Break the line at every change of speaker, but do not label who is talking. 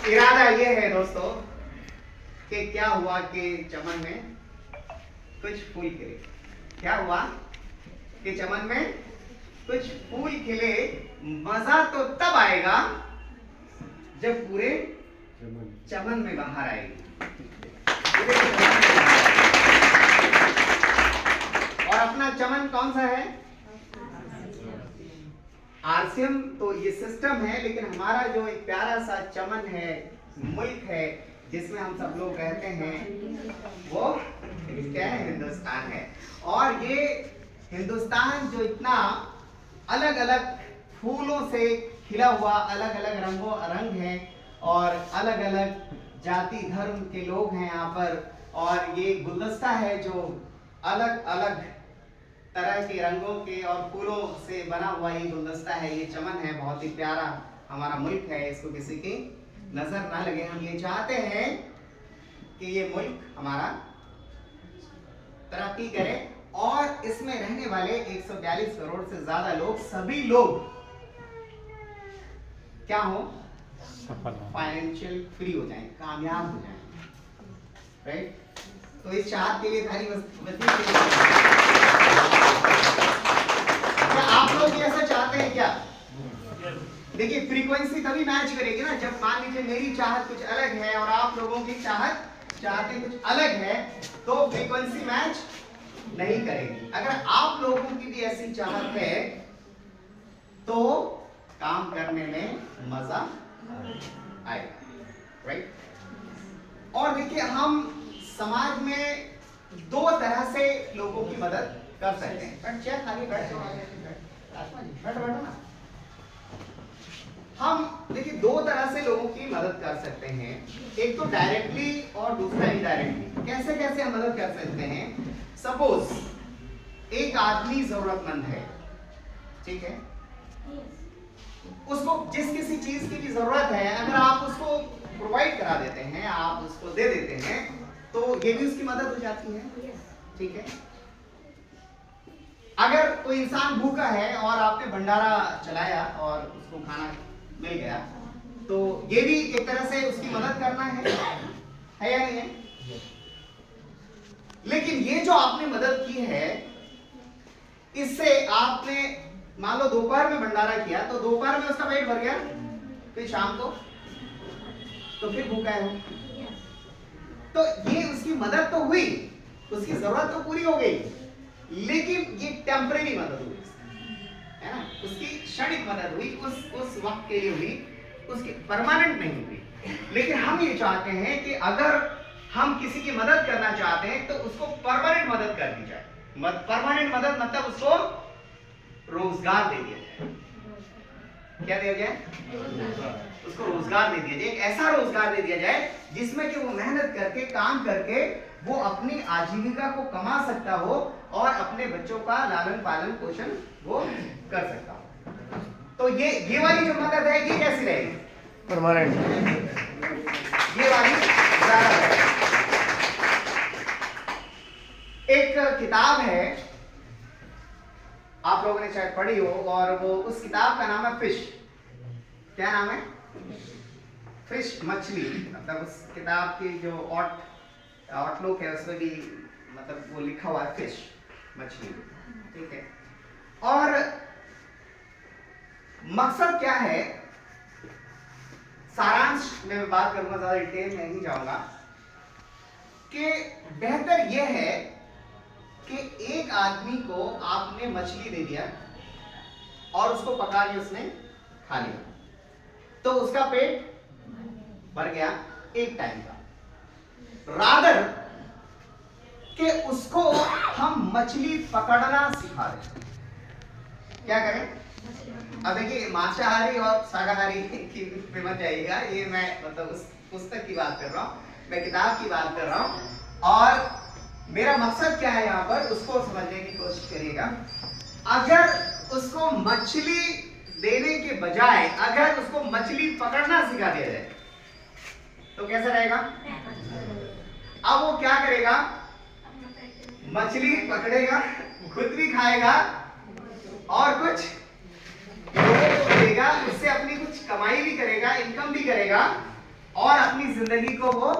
इरादा ये है दोस्तों कि क्या हुआ कि चमन में कुछ फूल खिले। क्या हुआ कि चमन में कुछ फूल खिले। मजा तो तब आएगा जब पूरे चमन में बाहर आएगी। और अपना चमन कौन सा है? आरसीएम। तो ये सिस्टम है, लेकिन हमारा जो एक प्यारा सा चमन है, मुल्क है जिसमें हम सब लोग रहते हैं, वो क्या है? हिंदुस्तान है। और ये हिंदुस्तान जो इतना अलग अलग फूलों से खिला हुआ, अलग अलग रंग है और अलग अलग जाति धर्म के लोग हैं यहाँ पर। और ये गुलदस्ता है जो अलग अलग तरह के रंगों के और फूलों से बना हुआ ये गुलदस्ता है, ये चमन है। बहुत ही प्यारा हमारा मुल्क है, इसको किसी की नजर ना लगे। हम ये चाहते हैं कि ये मुल्क हमारा तरक्की करे और इसमें रहने वाले 142 करोड़ से ज्यादा लोग, सभी लोग क्या हो? फाइनेंशियल फ्री हो जाएं, कामयाब हो जाएं। राइट? तो इस चाहत के लिए थारी क्या आप लोग ऐसा चाहते हैं क्या? देखिए, फ्रीक्वेंसी तभी मैच करेगी ना जब मान लीजिए मेरी चाहत कुछ अलग है और आप लोगों की चाहते कुछ अलग है, तो फ्रीक्वेंसी मैच नहीं करेगी। अगर आप लोगों की भी ऐसी चाहत है तो काम करने में मजा आएगा। राइट? और देखिए, हम समाज में दो तरह से लोगों की मदद कर सकते हैं। बैठो ना। हम देखिए दो तरह से लोगों की मदद कर सकते हैं, एक तो डायरेक्टली और दूसरा इनडायरेक्टली। कैसे कैसे हम मदद कर सकते हैं? सपोज एक आदमी जरूरतमंद है, ठीक है, उसको जिस किसी चीज की भी जरूरत है, अगर आप उसको प्रोवाइड करा देते हैं, आप उसको दे देते हैं, तो ये भी उसकी मदद हो जाती है। ठीक है? अगर कोई इंसान भूखा है और आपने भंडारा चलाया और उसको खाना मिल गया, तो ये भी एक तरह से उसकी मदद करना है या नहीं है? लेकिन ये जो आपने मदद की है, इससे आपने मान लो दोपहर में भंडारा किया, तो दोपहर में उसका पेट भर गया, फिर शाम को तो फिर भूखा है, तो ये उसकी मदद तो हुई, उसकी जरूरत तो पूरी हो गई, लेकिन ये टेम्परेरी मदद हुई, है ना? उसकी क्षणिक मदद हुई, उस वक्त के लिए हुई, उसकी परमानेंट नहीं हुई। लेकिन हम ये चाहते हैं कि अगर हम किसी की मदद करना चाहते हैं तो उसको परमानेंट मदद कर दी जाए। परमानेंट मदद मतलब उसको रोजगार दे दिया जाए। क्या दिया जाए? उसको रोजगार दे दिया जाए, एक ऐसा रोजगार दे दिया जाए जिसमें कि वो मेहनत करके, काम करके वो अपनी आजीविका को कमा सकता हो और अपने बच्चों का लालन पालन पोषण वो कर सकता हो। तो ये वाली जो मदद है, ये कैसी रहेगी? परमानेंट। ये वाली ज्यादा है। एक किताब है, आप लोगों ने शायद पढ़ी हो, और वो उस किताब का नाम है फिश। क्या नाम है? फिश, मछली। मतलब उस किताब की जो आउटलुक है उसमें भी मतलब वो लिखा हुआ है फिश, मछली। ठीक है? और मकसद क्या है, सारांश में मैं बात करूंगा, ज्यादा डिटेल में नहीं जाऊंगा, कि बेहतर यह है कि एक आदमी को आपने मछली दे दिया और उसको पका के उसने खा लिया, तो उसका पेट भर गया एक टाइम का। रादर कि उसको हम मछली पकड़ना सिखा दें। क्या करें? अब देखिए, मांसाहारी और शाकाहारी की पे मत जाइएगा, ये मैं मतलब उस पुस्तक की बात कर रहा हूं, मैं किताब की बात कर रहा हूं, और मेरा मकसद क्या है यहाँ पर, उसको समझने की कोशिश करिएगा। अगर उसको मछली देने के बजाय अगर उसको मछली पकड़ना सिखा दिया जाए तो कैसा रहेगा? अब वो क्या करेगा? मछली पकड़ेगा, खुद भी खाएगा और कुछ लोगों को देगा, उससे अपनी कुछ कमाई भी करेगा, इनकम भी करेगा, और अपनी जिंदगी को वो